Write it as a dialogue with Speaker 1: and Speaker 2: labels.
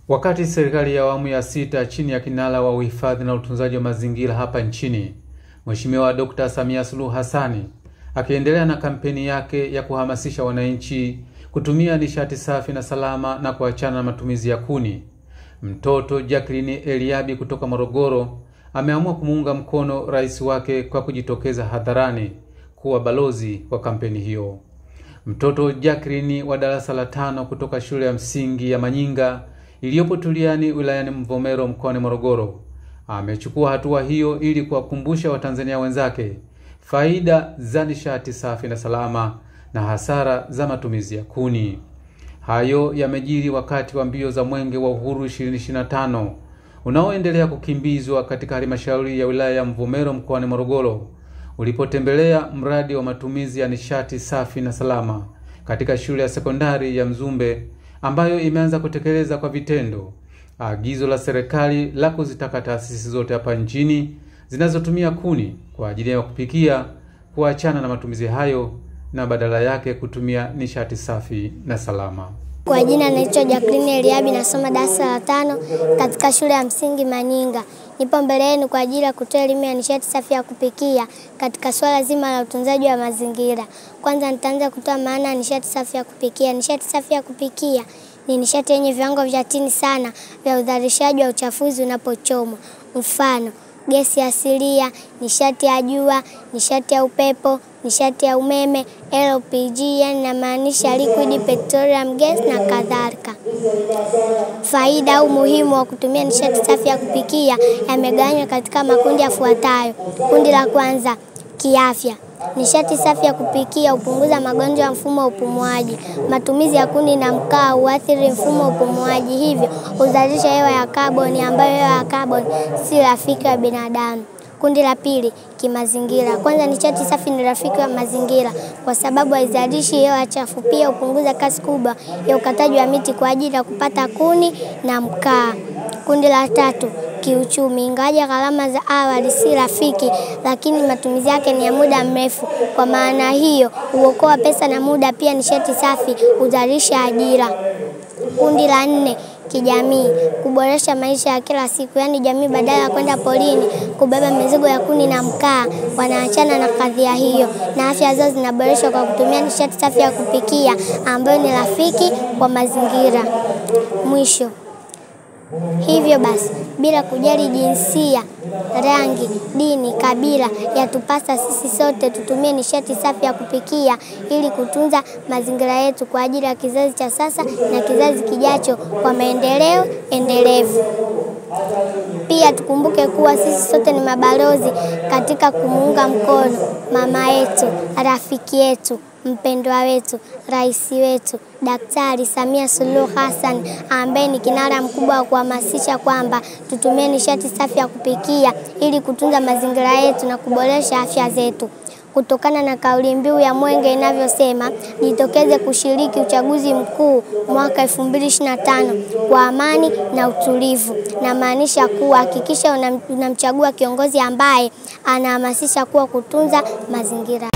Speaker 1: Wakati serikali ya awamu ya 6 chini ya kinara wa uhifadhi na utunzaji wa mazingira hapa nchini, Mheshimiwa Dr. Samia Suluhu Hassan akiendelea na kampeni yake ya kuhamasisha wananchi kutumia nishati safi na salama na kuachana na matumizi ya kuni, mtoto Jacqueline Eliabi kutoka Morogoro ameamua kumuunga mkono rais wake kwa kujitokeza hadharani kuwa balozi wa kampeni hiyo. Mtoto Jacqueline wa darasa la 5 kutoka shule ya msingi ya Manyinga iliyopo Tuliani wilayani Mvomero mkoani Morogoro amechukua hatua hiyo ili kuwakumbusha Watanzania wenzake faida za nishati safi na salama na hasara za matumizi ya kuni. Hayo yamejiri wakati wa mbio za Mwenge wa Uhuru 2025 unaoendelea kukimbizwa katika halmashauri ya wilaya ya Mvomero mkoani Morogoro, ulipotembelea mradi wa matumizi ya nishati safi na salama katika shule ya sekondari ya Mzumbe ambayo imeanza kutekeleza kwa vitendo agizo la serikali la kuzitaka taasisi zote hapa nchini zinazotumia kuni kwa ajili ya kupikia kuachana na matumizi hayo na badala yake kutumia nishati safi na salama.
Speaker 2: Kwa jina naitwa Jacqueline Eliabi, nasoma darasa la 5 katika shule ya msingi Manyinga. Nipo mbele yenu kwa ajili ya kutoa elimu ya nishati safi ya kupikia katika swala zima la utunzaji wa mazingira. Kwanza nitaanza kutoa maana ya nishati safi ya kupikia. Nishati safi ya kupikia ni nishati yenye viwango vya chini sana vya udhalishaji wa uchafuzi unapochomwa. Mfano, gesi asilia, nishati ya jua, nishati ya upepo, nishati ya umeme, LPG, yani namaanisha liquid petroleum gas na kadhalika. Faida au muhimu wa kutumia nishati safi ya kupikia yamegawanywa katika makundi yafuatayo. Kundi la kwanza, kiafya. Nishati safi ya kupikia hupunguza magonjwa ya mfumo wa upumuaji. Matumizi ya kuni na mkaa huathiri mfumo wa upumuaji, hivyo huzalisha hewa ya kaboni ambayo hewa ya kaboni si rafiki wa binadamu. Kundi la pili, kimazingira. Kwanza, nishati safi ni rafiki wa mazingira kwa sababu haizalishi hewa chafu, pia hupunguza kasi kubwa ya ukataji wa miti kwa ajili ya kupata kuni na mkaa. Kundi la tatu, kiuchumi. Ingawaje gharama za awali si rafiki, lakini matumizi yake ni ya muda mrefu. Kwa maana hiyo, huokoa pesa na muda. Pia nishati safi huzalisha ajira. Kundi la 4, kijamii. Kuboresha maisha ya kila siku, yani jamii badala ya kwenda polini kubeba mizigo ya kuni na mkaa, wanaachana na kadhia hiyo na afya zao zinaboreshwa kwa kutumia nishati safi ya kupikia ambayo ni rafiki kwa mazingira. Mwisho, hivyo basi, bila kujali jinsia, rangi, dini, kabila, yatupasa sisi sote tutumie nishati safi ya kupikia ili kutunza mazingira yetu kwa ajili ya kizazi cha sasa na kizazi kijacho kwa maendeleo endelevu. Pia tukumbuke kuwa sisi sote ni mabalozi katika kumuunga mkono mama yetu, rafiki yetu, mpendwa wetu, rais wetu Daktari Samia Suluhu Hassan, ambaye ni kinara mkubwa wa kuhamasisha kwamba tutumie nishati safi ya kupikia ili kutunza mazingira yetu na kuboresha afya zetu. Kutokana na kauli mbiu ya Mwenge inavyosema, jitokeze kushiriki uchaguzi mkuu mwaka 2025 kwa amani na utulivu. Na maanisha kuwa hakikisha unamchagua kiongozi ambaye anahamasisha kuwa kutunza mazingira.